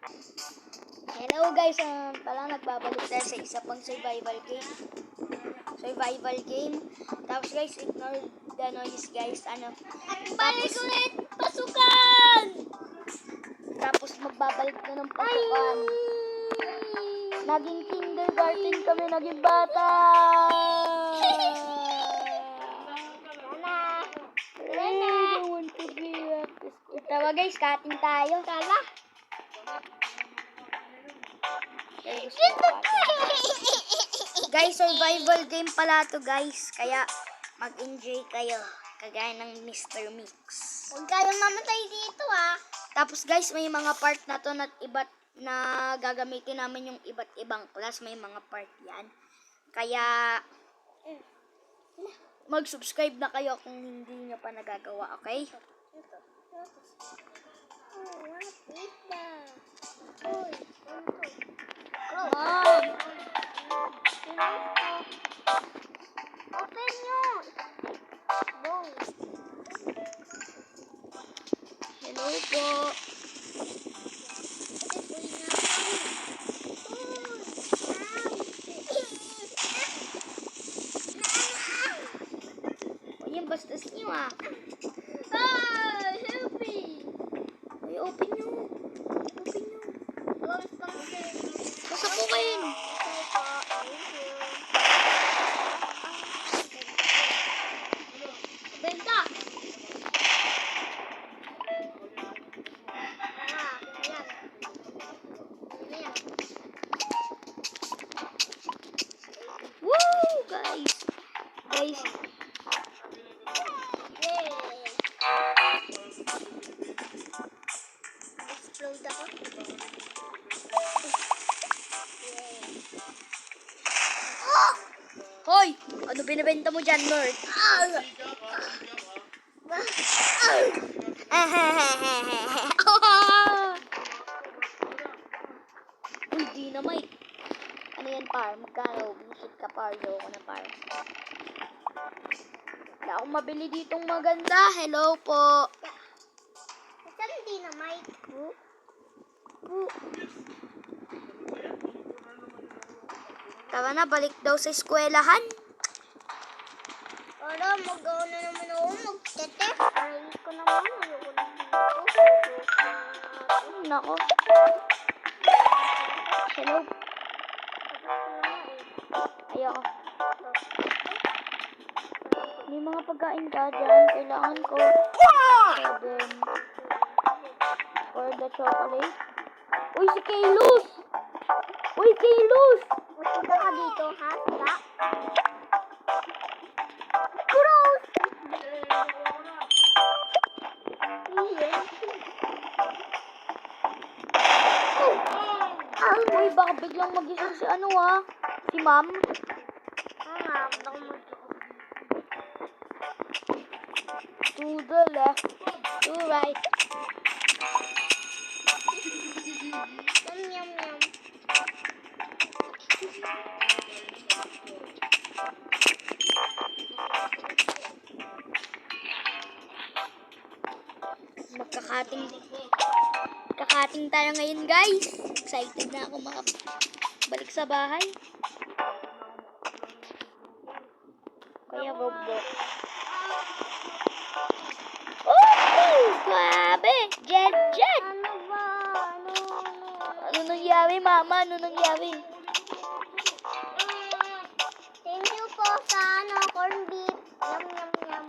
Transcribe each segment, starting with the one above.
Hello guys, pala nagbabalik tayo sa isa pang survival game. Tapos guys, ignore the noise guys. Balik ulit! Pasukan! Tapos magbabalik na ng pasukan. Naging kindergarten kami, naging bata. I want to be at the school. Tawa guys, cutting tayo. Tala! Guys, survival game pala to guys. Kaya mag-enjoy kayo. Kagaya ng Mr. Mix. Huwag kayong mamatay dito Tapos guys, may mga part na to na iba't na gagamitin namin yung iba't ibang class. May mga part yan. Kaya mag-subscribe na kayo kung hindi nyo pa nagagawa, okay? Open nyo! Hello po. O yan, bastos nyo Help me! Uy, open nyo. Pasapukin. Benta! Woo, guys. Guys, Explode ako. hoy, ano binibenta mo dyan, nerd? Hindi na may. Ano yan, par? Magkano? Bullshit ka, par. Ayoko na, par. Wala akong mabili ditong maganda. Hello po. Saan dynamite? Tara na, balik daw sa eskwelahan. Para mag-gawa na naman ako. Magtete. Aray ko naman. Ayoko na dito. Nako. Hello. Ayoko. May mga pagkain ka dyan. Kailangan ko. 7. For the chocolate. Uy, si Kaylus! Uy, Kaylus! Punta ka dito, ha? Sila? Gross! Uy, baka biglang mag-isip si ano si ma'am. To the left, to right. Yum, yum, yum. Kakating tayo ngayon, guys. Excited na ako balik sa bahay. Kaya Roblox. Oh, grabe! Jet! Ano ba? Ano nangyari, mama? Ano nangyari? Thank you po sa corned beef. Yum, yum, yum.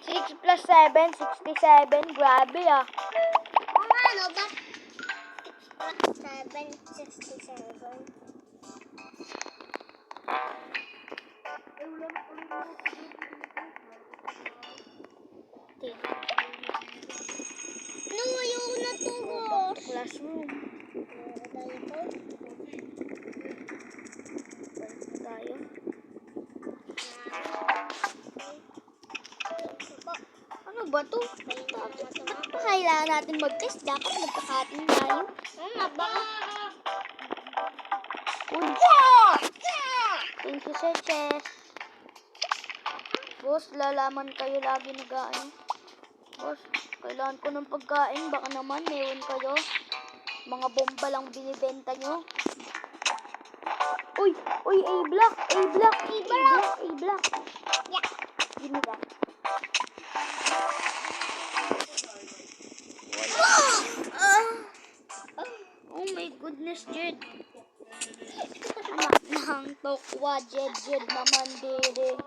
6 plus 7, 67. Grabe, Kung ano ba? 6 plus 7, 67. No, ayoko na to, boss. Classroom. Tayo. Ano ba to? Ba't pa kailangan natin mag-test? Dapat magkakating tayo. Ba? Thank you, Sir Chess. Boss, lalaman kayo lagi nag-ano. Boss, kailangan ko ng pagkain. Baka naman, meron kayo. Mga bomba lang binibenta nyo. Uy! Uy! A-block! A-block! A-block! A-block! Yeah. Give me that. Oh my goodness, Jed. Anak ng tokwa, Jed naman, dede.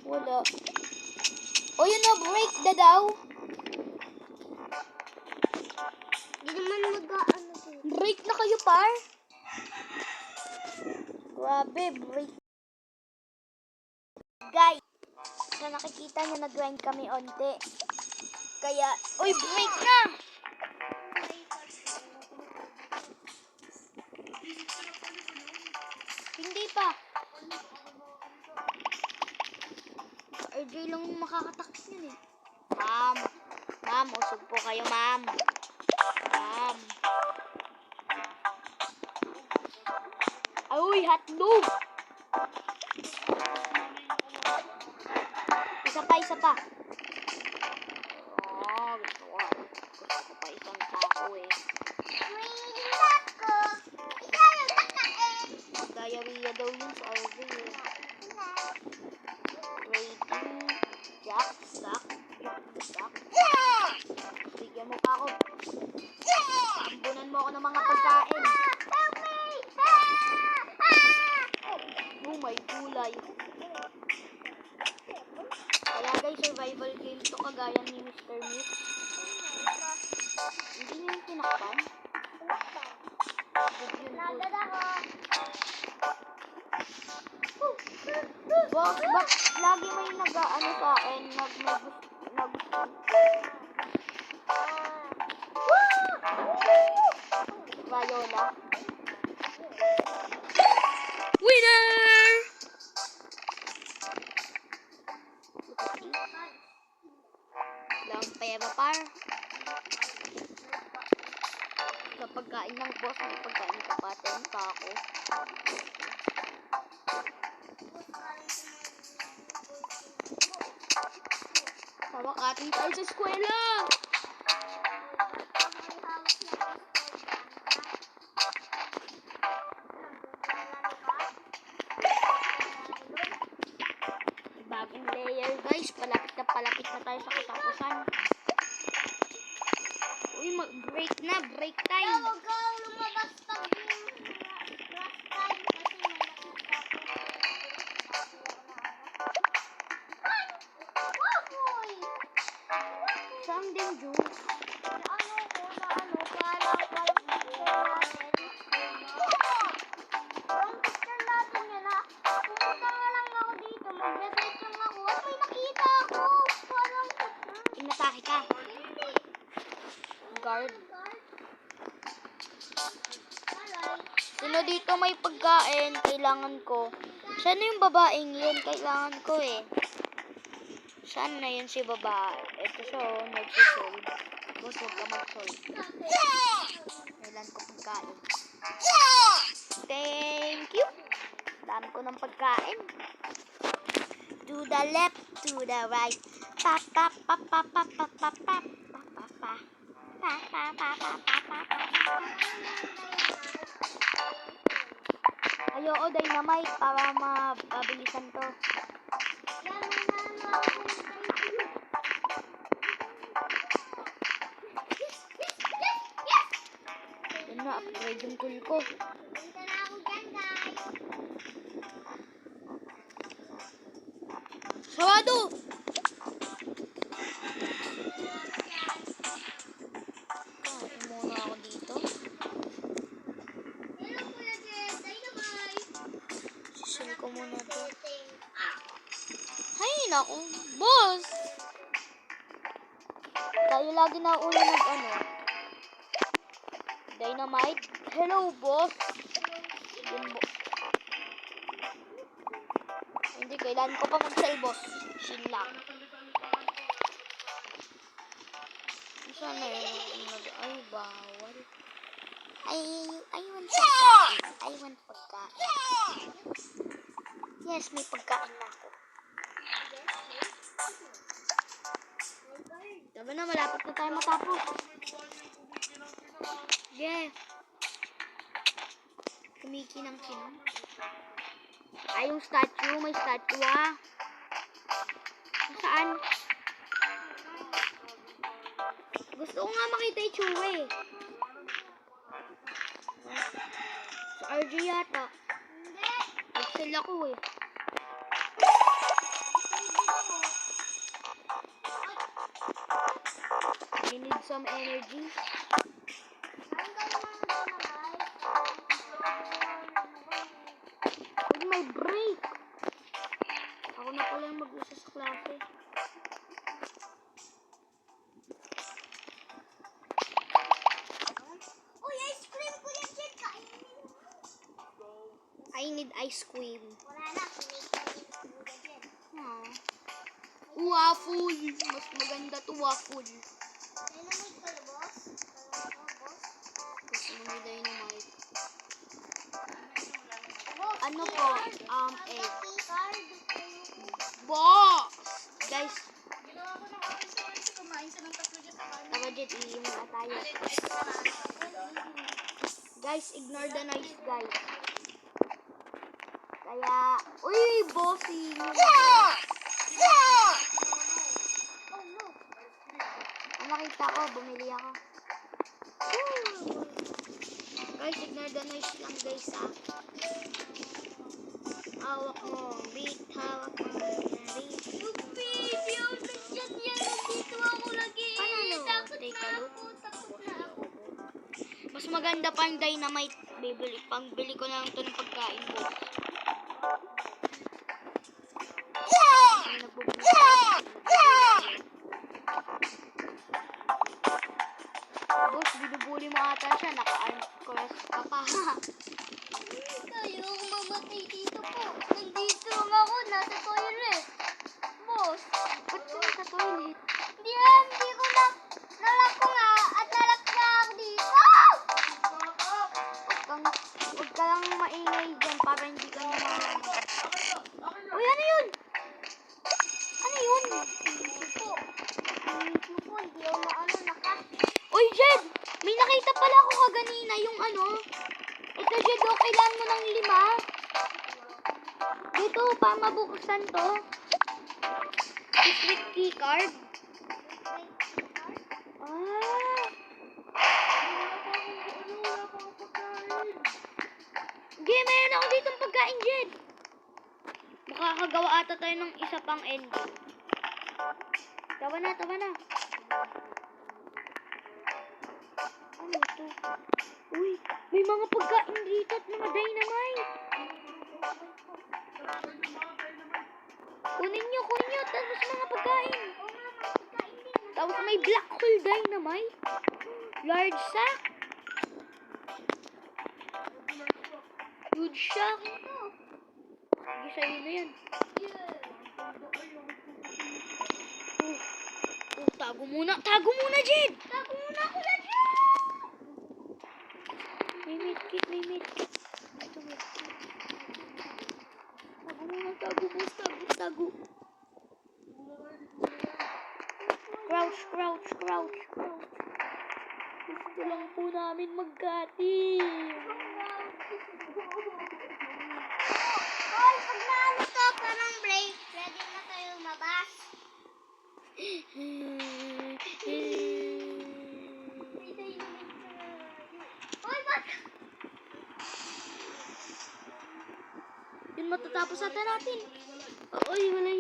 Wala. O yun na, break na daw. Di naman mag-ano dito. Break na kayo, par. Grabe, break. Guys, so nakikita nyo nag-grind kami onte. Kaya, uy, break na! Hindi pa. RJ lang yung makakatakis yun eh. Ma'am, usog po kayo, ma'am. Ma'am. Ay, hotdog! Isa pa. Oh, gusto ko pa isang taco eh. Diarrhea daw yun sa RJ eh. Rating, jack. Bigyan mo pa ako. Ambunan mo ako ng mga pagkain. Oh my gulay. Kaya guys, survival game to kagaya ni Mr. Meat. Hindi niyo yung tinakpan? Good yun, good. Bak lagi may nag-ano sa akin, Viola. Winner! Lang pera par. Sa pagkain ng boss, may pagkain ka pa, 10 pa ako. Hawakatin tayo sa eskwela! Bagong layer guys, palapit na tayo sa katapusan. Uy, mag-break na, break time. Huwag ka lumabas pag last time kasi may nakita ko. Wapoy! Saan din juice? Parang picture natin yan ha. Pumunta nga lang ako dito, mag-break lang ako. At may nakita ako. Parang Inatake ka. hindi. Guard. Alright. Sino dito may pagkain? Kailangan ko. Saan yung babaeng yun? Kailangan ko eh. Saan na yun si babae? Ito siya oh, nagsisolve. Gusto ka mag-solve. Kailan ko pagkain. Thank you. Dami ko ng pagkain. To the left, to the right. Pa pa pa pa pa pa pa pa pa pa. Ayoko dynamite para mabilisan to. Yan, nanalo ako ng thank you. Yes! Yun na, upgrade yung tool ko. Punta na ako dyan, guys. Sarado! Kain muna ako dito. Hello, Kuya Jed. Dynamite. Sisin ko muna to. Hay, naku. Boss! Tayo lagi na ulo nag-ano. Dynamite. Hello, boss. Yun, boss. Hindi, kailangan ko pa mag-sell, boss. Shin lang. Saan na yun? Ay, bawal. I want pagkain. I want pagkain. Yes, may pagkain na ako. Tama na, malapit na tayo matapos. Yeah. Kumikinang-kinang. Ay, yung statue. May statue, ah. Saan? Gusto ko nga makita yung tsura, eh. Sa RJ yata. Hindi. Excel ako, eh. I need some energy. Huwag may break. Ako na pala yung mag-isa sa klase. Uy, ice cream ko yan, Jen. Kainin mo. I need ice cream. Wala na. Pinikainin ko yan, Jen. Waffle. Mas maganda to waffle. Dynamite ka na, boss? Kala ko, boss. Gusto mo may dynamite. Boss, Ano po? egg. Card. Boss! Guys, Ginawa ko ng oras sa oras kumain siya ng tatlo dyan sa kanin. tama dyan, iinom na tayo. Guys, ignore the noise, guys. Kaya, uy, bossing! Oh, no. Ang nakita ko, bumili ako. Guys, ignore the noise lang, guys, ha. Hawak mo, beat, hawak mo, beat. Baby, oh, nandiyan yan. Nandito ako lagi. Ano? Takot Take na a look. ako. Takot na ako. Mas maganda pa yung dynamite. Pangbili ko na lang ito ng pagkain, boss. May nagbubuli. Boss, binubuli mo ata siya. Naka-arm ka pa. Tayo ako mamatay dito po. Nandito lang ako. Nasa toilet. Boss. Ba't ka nasa toilet? Hindi ko na. Nalak ko nga. At nalak na ako dito. Huwag ka lang maingay dyan para hindi ka naman. Uy, ano yun? Ano yun? Po. Dito po. Hindi ako maano nakas. Uy, Jed! May nakita pala ako kaganina yung ano. Ito, Jed, oh, kailangan mo ng 5. Dito, para mabuksan to. District key card. Ah. Sige, mayroon ako dito ng pagkain, Jed. Makakagawa ata tayo ng isa pang ending. Tawa na, tawa na. Ano to? Uy, may mga pagkain dito at mga dynamite. Kunin nyo. Tapos mga pagkain. Tapos may black hole dynamite. Large sack. Huge sack. Sige, sa'yo na yan. Tago muna. Tago muna, Jed. Tago muna ako na dyan. May medkit. Ito, medkit. Tago muna, boss. Tago. Crouch. Gusto lang po namin magkating. Hoy, pag naano to, parang break. Ready na tayo lumabas. Hoy, ba't? Yun, matatapos ata natin. Uy, hiwalay.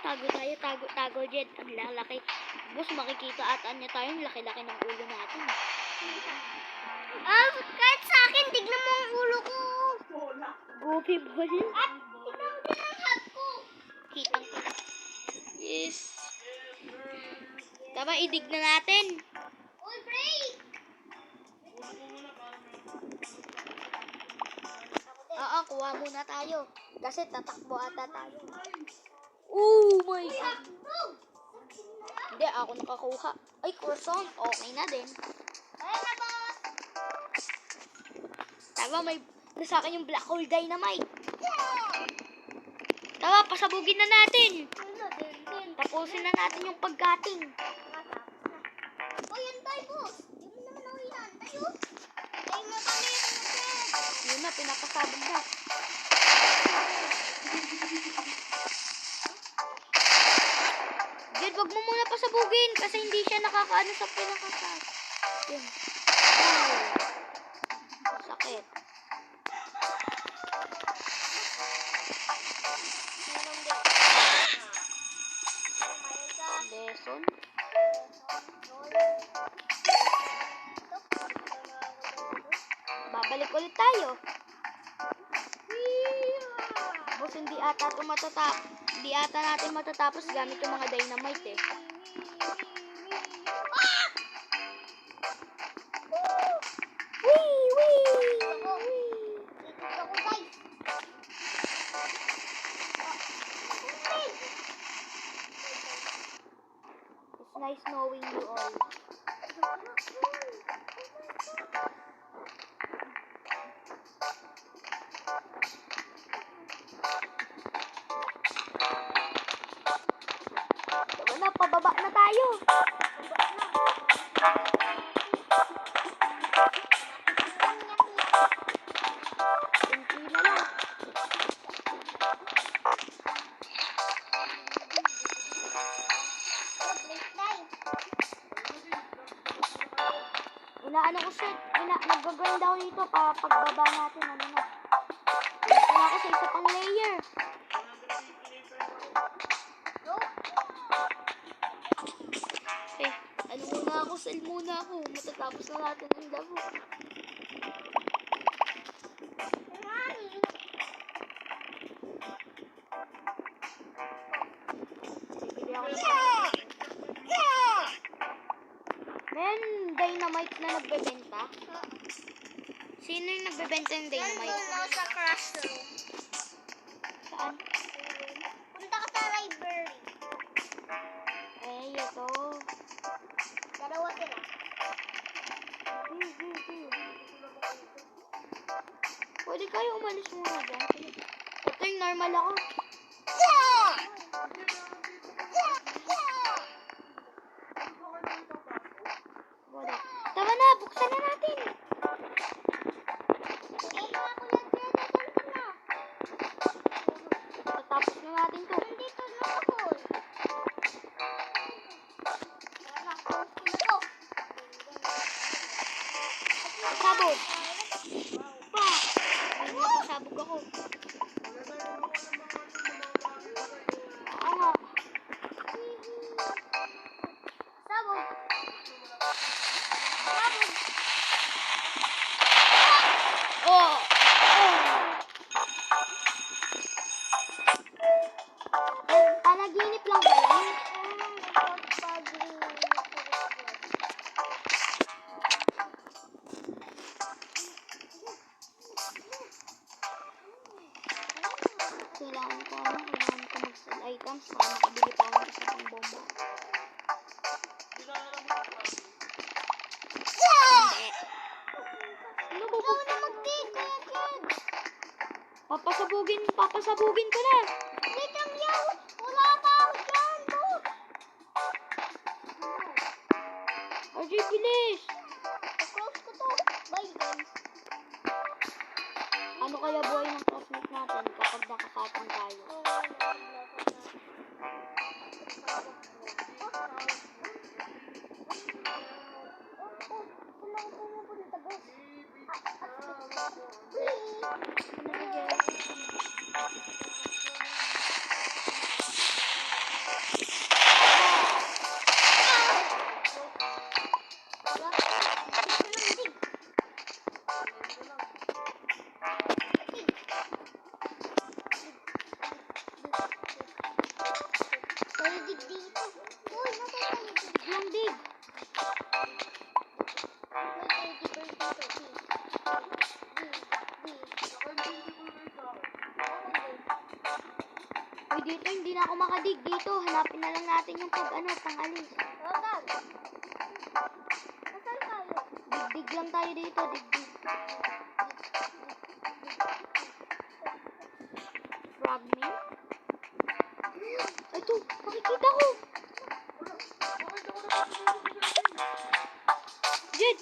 Tago, Jed. Ang laki. Boss, makikita ata niya tayo. Ang laki-laki ng ulo natin. Kahit sa akin, tignan mo ang ulo ko. Goofy ball. At tignan mo din ang hat ko. Kitang. Yes. Tama, idig na natin. Uy, break. Oo, kuha muna tayo. Kasi tatakbo ata tayo. Oh my God. Hindi, ako nakakuha. Ay, croissant. Okay na din. Ayun na, boss. Tama, may nasa akin yung black hole dynamite. Tama, pasabugin na natin. Ano, din. Tapos Tapusin na natin yung paggating. O, yan tayo, boss. Di mo naman ako yan. Tayo. Tayo mo kami yung mag-red. Yun na, pinapasabog na. Jed, wag mo muna pasabugin kasi hindi siya nakakaano sa pinakasas. Yun. Oh. Sakit. Lesson. Babalik ulit tayo. Boss, hindi ata ito hindi ata natin matatapos gamit yung mga dynamite eh. Wee! It's nice knowing you all. Tama na, pababa na tayo. Kunti na lang. Inaano ko siya, nag-grind ako dito para pagbaba natin, ano na. Ito na ako sa isa pang layer. Eh, ano muna ako, sell muna ako. Matatapos na natin ang laro. Bibili ako ng men, dynamite na nagbebenta? Sino yung nagbebenta ng dynamite? Sa classroom. Saan? Punta ka sa library. Eh, ito. Dalawa sila. Pwede kayo umalis muna dyan. Ito yung normal ako. Wala. Tama na, buksan na natin. Tatapos na natin to. Nandito na ako. Sabog. Pa! Ay, nakasabog ako. Oo nga. Sabog. Oh! Panaginip lang ba yan? Kailangan ko mag-sell items para makabili pa ako ng isa pang bomba. Ano ba? Ikaw na mag-dig, Kuya Ken. Papasabugin ko na. Wait lang yan. Wala pa ako dyan, boss. RJ, bilis. Close ko to. Bye, guys. Ano kaya buhay ng classmate natin kapag nakakatang tayo? Yung dig. Uy, dito hindi na ako makadig dito. Hanapin na lang natin yung pang-alis. Dig lang tayo dito, dig. Frog me? Ito, Nakikita ko. Jed!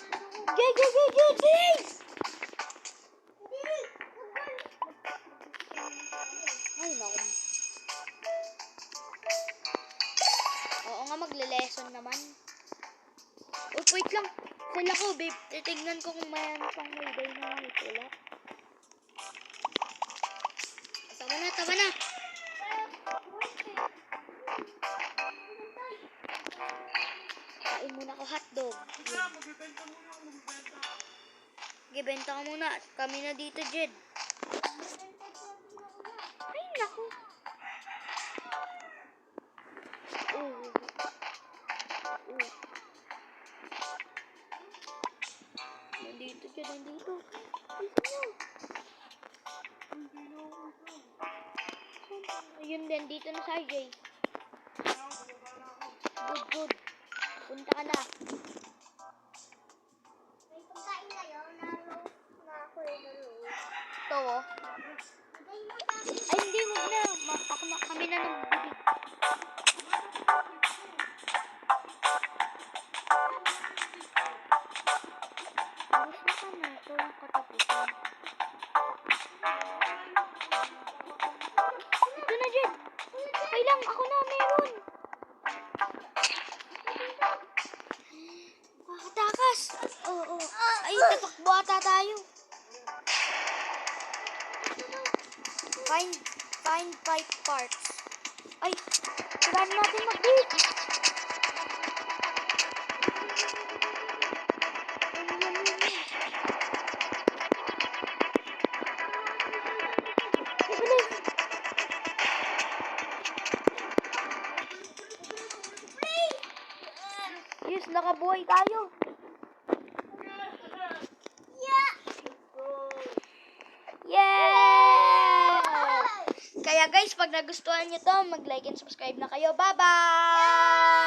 Jed! Jed! Jed! Jed! Jed! Ay, naku. Oo nga, magle-lesson naman. Oh, wait lang. Sala ko, babe. Titignan ko kung mayroon pang may dynamite. Wala. Tama na, tama na. Kain muna ko hotdog. Gibenta ka muna. Kami na dito, Jed. Ay, naku. Oh. Oh. Nandito, Jed. Nandito. Ayun din. Dito na sa RJ. Good, good. Punta ka na. May pagkain kayo, nalo na ako eh, nalo. Ito, oh. Bigay mo sa akin. Ay, hindi. Huwag na. Ako na. Kami na ng bibig. Alas na ka na. Ito yung katapusan. Ito na, Jed. Okay lang. Ako na. Meron. Makatakas. Oo. Ay, tatakbo ata tayo. Find 5 parts. Ay, kailangan natin mag-beat. Yes, nakabuhay tayo. Yeah! Kaya guys, pag nagustuhan nyo to, mag-like and subscribe na kayo. Bye-bye!